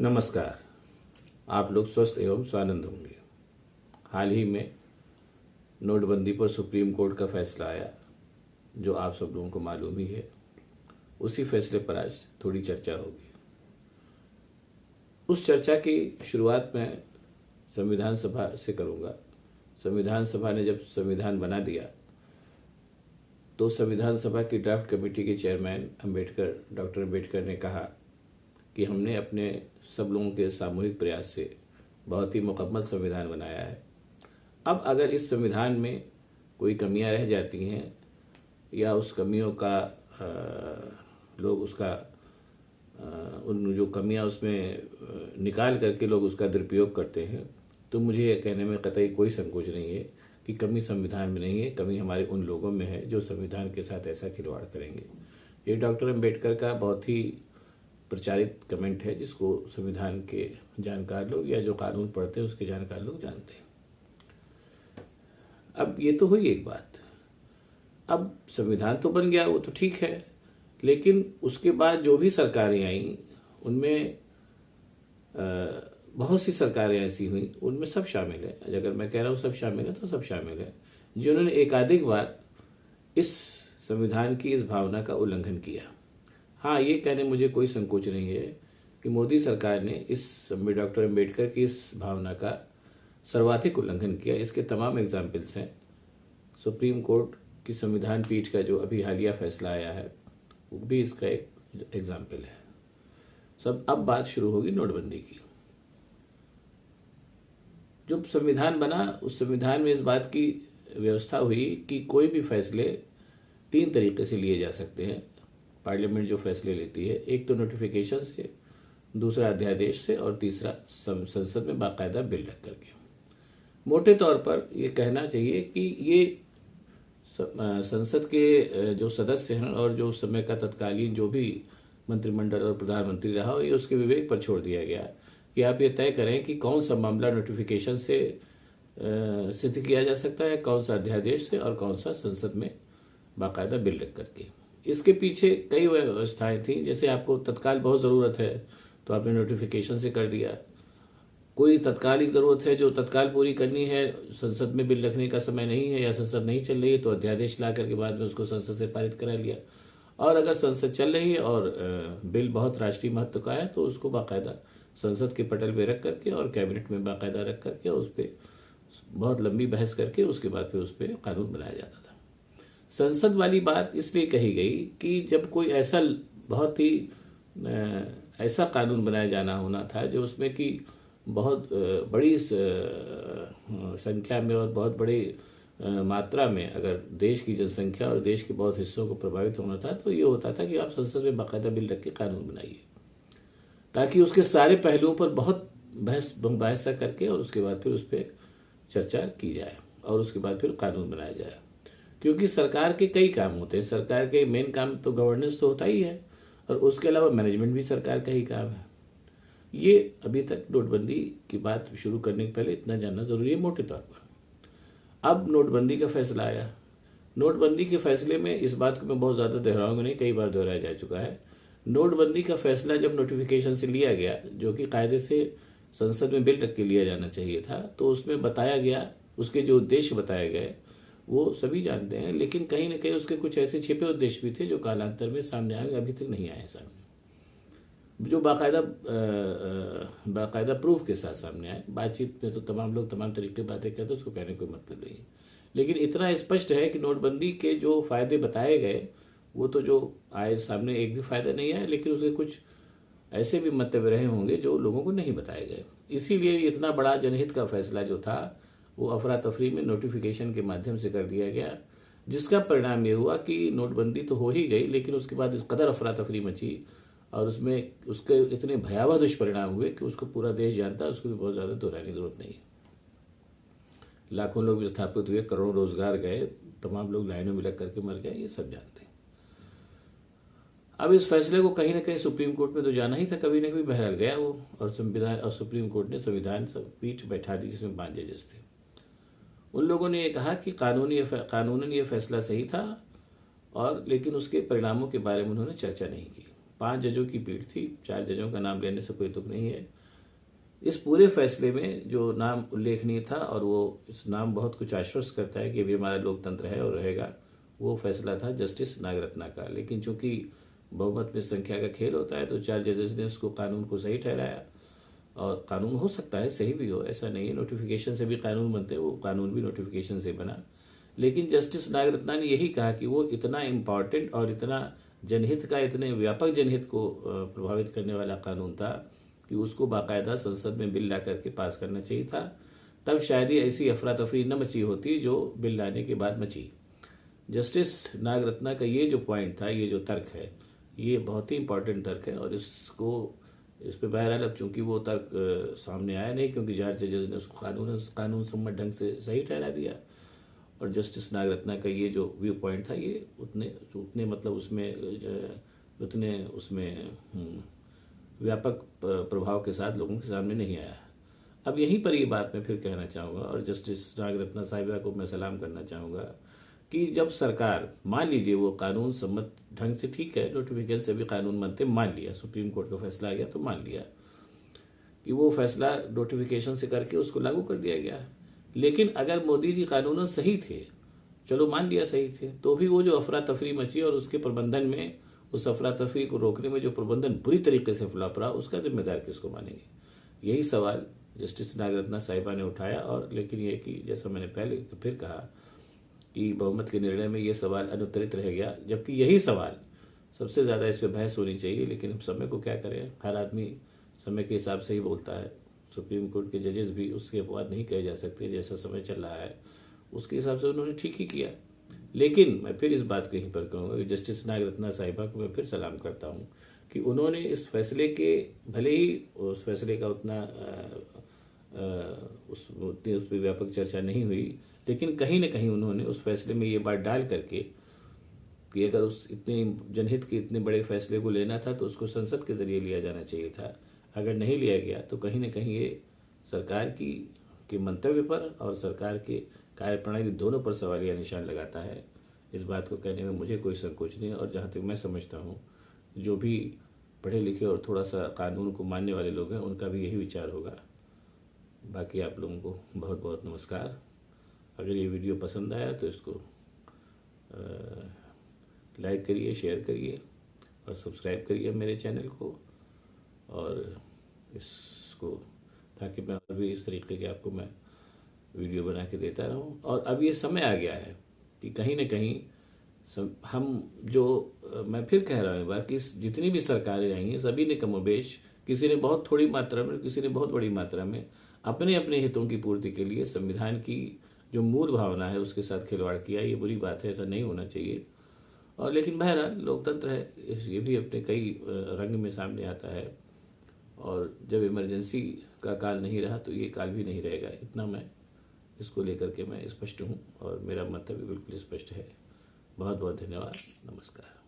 नमस्कार। आप लोग स्वस्थ एवं स्वानंद होंगे। हाल ही में नोटबंदी पर सुप्रीम कोर्ट का फैसला आया, जो आप सब लोगों को मालूम ही है। उसी फैसले पर आज थोड़ी चर्चा होगी। उस चर्चा की शुरुआत मैं संविधान सभा से करूंगा। संविधान सभा ने जब संविधान बना दिया तो संविधान सभा की ड्राफ्ट कमेटी के चेयरमैन डॉक्टर अम्बेडकर ने कहा कि हमने अपने सब लोगों के सामूहिक प्रयास से बहुत ही मुकम्मल संविधान बनाया है। अब अगर इस संविधान में कोई कमियां रह जाती हैं या उस कमियों का लोग उसका उन जो कमियां उसमें निकाल करके लोग उसका दुरुपयोग करते हैं, तो मुझे ये कहने में कतई कोई संकोच नहीं है कि कमी संविधान में नहीं है, कमी हमारे उन लोगों में है जो संविधान के साथ ऐसा खिलवाड़ करेंगे। ये डॉक्टर अम्बेडकर का बहुत ही प्रचारित कमेंट है, जिसको संविधान के जानकार लोग या जो कानून पढ़ते हैं उसके जानकार लोग जानते हैं। अब ये तो हुई एक बात। अब संविधान तो बन गया, वो तो ठीक है, लेकिन उसके बाद जो भी सरकारें आई उनमें बहुत सी सरकारें ऐसी हुई, उनमें सब शामिल है। अगर मैं कह रहा हूँ सब शामिल है तो सब शामिल है जिन्होंने एकाधिक बार इस संविधान की इस भावना का उल्लंघन किया। हाँ, ये कहने मुझे कोई संकोच नहीं है कि मोदी सरकार ने इस डॉक्टर अम्बेडकर की इस भावना का सर्वाधिक उल्लंघन किया। इसके तमाम एग्जाम्पल्स हैं। सुप्रीम कोर्ट की संविधान पीठ का जो अभी हालिया फैसला आया है वो भी इसका एक एग्जाम्पल है। अब बात शुरू होगी नोटबंदी की। जब संविधान बना उस संविधान में इस बात की व्यवस्था हुई कि कोई भी फैसले 3 तरीके से लिए जा सकते हैं। पार्लियामेंट जो फैसले लेती है, एक तो नोटिफिकेशन से, दूसरा अध्यादेश से और तीसरा संसद में बाकायदा बिल रख करके। मोटे तौर पर ये कहना चाहिए कि ये संसद के जो सदस्य हैं और जो उस समय का तत्कालीन जो भी मंत्रिमंडल और प्रधानमंत्री रहा हो, ये उसके विवेक पर छोड़ दिया गया कि आप ये तय करें कि कौन सा मामला नोटिफिकेशन से सिद्ध किया जा सकता है, कौन सा अध्यादेश से और कौन सा संसद में बाकायदा बिल रख करके। इसके पीछे कई व्यवस्थाएं थी। जैसे आपको तत्काल बहुत ज़रूरत है तो आपने नोटिफिकेशन से कर दिया। कोई तत्कालिक ज़रूरत है जो तत्काल पूरी करनी है, संसद में बिल रखने का समय नहीं है या संसद नहीं चल रही है, तो अध्यादेश ला करके बाद में उसको संसद से पारित करा लिया। और अगर संसद चल रही है और बिल बहुत राष्ट्रीय महत्व का है तो उसको बाकायदा संसद के पटल पे रख करके और कैबिनेट में बाकायदा रख करके उस पर बहुत लंबी बहस करके उसके बाद फिर उस पर कानून बनाया जाता था। संसद वाली बात इसलिए कही गई कि जब कोई ऐसा बहुत ही ऐसा कानून बनाया जाना होना था जो उसमें कि बहुत बड़ी संख्या में और बहुत बड़ी मात्रा में अगर देश की जनसंख्या और देश के बहुत हिस्सों को प्रभावित होना था, तो ये होता था कि आप संसद में बाकायदा बिल रख के कानून बनाइए, ताकि उसके सारे पहलुओं पर बहुत बहस करके और उसके बाद फिर उस पर चर्चा की जाए और उसके बाद फिर कानून बनाया जाए। क्योंकि सरकार के कई काम होते हैं। सरकार के मेन काम तो गवर्नेंस तो होता ही है और उसके अलावा मैनेजमेंट भी सरकार का ही काम है। ये अभी तक नोटबंदी की बात शुरू करने के पहले इतना जानना जरूरी है मोटे तौर पर। अब नोटबंदी का फैसला आया। नोटबंदी के फैसले में इस बात को मैं बहुत ज़्यादा दोहराऊंगा नहीं, कई बार दोहराया जा चुका है। नोटबंदी का फैसला जब नोटिफिकेशन से लिया गया, जो कि कायदे से संसद में बिल रख के लिया जाना चाहिए था, तो उसमें बताया गया, उसके जो उद्देश्य बताए गए वो सभी जानते हैं, लेकिन कहीं ना कहीं उसके कुछ ऐसे छिपे उद्देश्य भी थे जो कालांतर में सामने आए, अभी तक नहीं आए सामने, जो बाकायदा प्रूफ के साथ सामने आए। बातचीत में तो तमाम लोग तमाम तरीके की बातें कहते हैं, उसको कहने कोई मतलब नहीं है, लेकिन इतना स्पष्ट है कि नोटबंदी के जो फायदे बताए गए वो तो जो आए सामने एक भी फायदा नहीं आया, लेकिन उसके कुछ ऐसे भी मंतव्य रहे होंगे जो लोगों को नहीं बताए गए। इसीलिए इतना बड़ा जनहित का फैसला जो था वो अफरा तफरी में नोटिफिकेशन के माध्यम से कर दिया गया, जिसका परिणाम ये हुआ कि नोटबंदी तो हो ही गई, लेकिन उसके बाद इस कदर अफरा तफरी मची और उसमें उसके इतने भयावह दुष्परिणाम हुए कि उसको पूरा देश जानता है, उसको भी बहुत ज़्यादा दोहराने की जरूरत नहीं है। लाखों लोग विस्थापित हुए, करोड़ों रोजगार गए, तमाम लोग लाइनों में लग करके मर गए, ये सब जानते हैं। अब इस फैसले को कहीं ना कहीं सुप्रीम कोर्ट में तो जाना ही था, कभी ना कभी बहरहाल गया वो, और संविधान और सुप्रीम कोर्ट ने संविधान पीठ बैठा दी जिसमें 5 जजेस थे। उन लोगों ने ये कहा कि कानूनन ये फैसला सही था, और लेकिन उसके परिणामों के बारे में उन्होंने चर्चा नहीं की। 5 जजों की पीठ थी, 4 जजों का नाम लेने से कोई तुक नहीं है। इस पूरे फैसले में जो नाम उल्लेखनीय था, और वो इस नाम बहुत कुछ आश्वस्त करता है कि अभी हमारा लोकतंत्र है और रहेगा, वो फैसला था जस्टिस नागरत्ना का। लेकिन चूंकि बहुमत में संख्या का खेल होता है तो 4 जजेस ने उसको कानून को सही ठहराया। और कानून हो सकता है सही भी हो, ऐसा नहीं है, नोटिफिकेशन से भी कानून बनते हैं, वो कानून भी नोटिफिकेशन से बना। लेकिन जस्टिस नागरत्ना ने यही कहा कि वो इतना इम्पॉर्टेंट और इतना जनहित का, इतने व्यापक जनहित को प्रभावित करने वाला कानून था कि उसको बाकायदा संसद में बिल ला करके पास करना चाहिए था। तब शायद ही ऐसी अफरा तफरी न मची होती जो बिल लाने के बाद मची। जस्टिस नागरत्ना का ये जो पॉइंट था, ये जो तर्क है, ये बहुत ही इंपॉर्टेंट तर्क है। और इस पे बहरहाल अब चूंकि वो तर्क सामने आया नहीं, क्योंकि 4 जजेस ने उसको कानून सम्मत ढंग से सही ठहरा दिया। और जस्टिस नागरत्ना का ये जो व्यू पॉइंट था, ये उतने मतलब उसमें व्यापक प्रभाव के साथ लोगों के सामने नहीं आया। अब यहीं पर ये बात मैं फिर कहना चाहूँगा, और जस्टिस नागरत्ना साहिबा को मैं सलाम करना चाहूँगा कि जब सरकार, मान लीजिए वो कानून सम्मत ढंग से, ठीक है, नोटिफिकेशन से भी कानून बनते, मान लिया, सुप्रीम कोर्ट का फैसला आ गया तो मान लिया कि वो फैसला नोटिफिकेशन से करके उसको लागू कर दिया गया। लेकिन अगर मोदी जी कानूनन सही थे, चलो मान लिया सही थे, तो भी वो जो अफरा तफरी मची और उसके प्रबंधन में, उस अफरा तफरी को रोकने में जो प्रबंधन बुरी तरीके से फ्लॉप रहा, उसका जिम्मेदार किसको मानेंगे? यही सवाल जस्टिस नागरत्ना साहिबा ने उठाया। और लेकिन ये कि जैसा मैंने पहले फिर कहा कि बहुमत के निर्णय में ये सवाल अनुत्तरित रह गया, जबकि यही सवाल सबसे ज़्यादा इस पर बहस होनी चाहिए। लेकिन हम समय को क्या करें, हर आदमी समय के हिसाब से ही बोलता है। सुप्रीम कोर्ट के जजेस भी उसके अपवाद नहीं कहे जा सकते, जैसा समय चल रहा है उसके हिसाब से उन्होंने ठीक ही किया। लेकिन मैं फिर इस बात को यहीं पर कहूँगा कि जस्टिस नागरत्ना साहिबा को मैं फिर सलाम करता हूँ कि उन्होंने इस फैसले के, भले ही उस फैसले का उतनी उस पर व्यापक चर्चा नहीं हुई, लेकिन कहीं ना कहीं उन्होंने उस फैसले में ये बात डाल करके कि अगर उस इतने जनहित के इतने बड़े फैसले को लेना था तो उसको संसद के जरिए लिया जाना चाहिए था। अगर नहीं लिया गया तो कहीं ना कहीं ये सरकार के मंतव्य पर और सरकार के कार्यप्रणाली दोनों पर सवालिया निशान लगाता है। इस बात को कहने में मुझे कोई संकोच नहीं है। और जहाँ तक मैं समझता हूँ, जो भी पढ़े लिखे और थोड़ा सा कानून को मानने वाले लोग हैं, उनका भी यही विचार होगा। बाकी आप लोगों को बहुत बहुत नमस्कार। अगर ये वीडियो पसंद आया तो इसको लाइक करिए, शेयर करिए और सब्सक्राइब करिए मेरे चैनल को, और इसको, ताकि मैं और भी इस तरीके के आपको मैं वीडियो बना के देता रहूं। और अब ये समय आ गया है कि कहीं ना कहीं हम जो, मैं फिर कह रहा हूँ बार कि जितनी भी सरकारें आई हैं, सभी ने कमोबेश, किसी ने बहुत थोड़ी मात्रा में, किसी ने बहुत बड़ी मात्रा में, अपने अपने हितों की पूर्ति के लिए संविधान की जो मूल भावना है उसके साथ खिलवाड़ किया। ये बुरी बात है, ऐसा नहीं होना चाहिए। और लेकिन बहरहाल लोकतंत्र है, ये भी अपने कई रंग में सामने आता है। और जब इमरजेंसी का काल नहीं रहा तो ये काल भी नहीं रहेगा। इतना मैं इसको लेकर के मैं स्पष्ट हूँ और मेरा मंतव्य बिल्कुल स्पष्ट है। बहुत बहुत धन्यवाद, नमस्कार।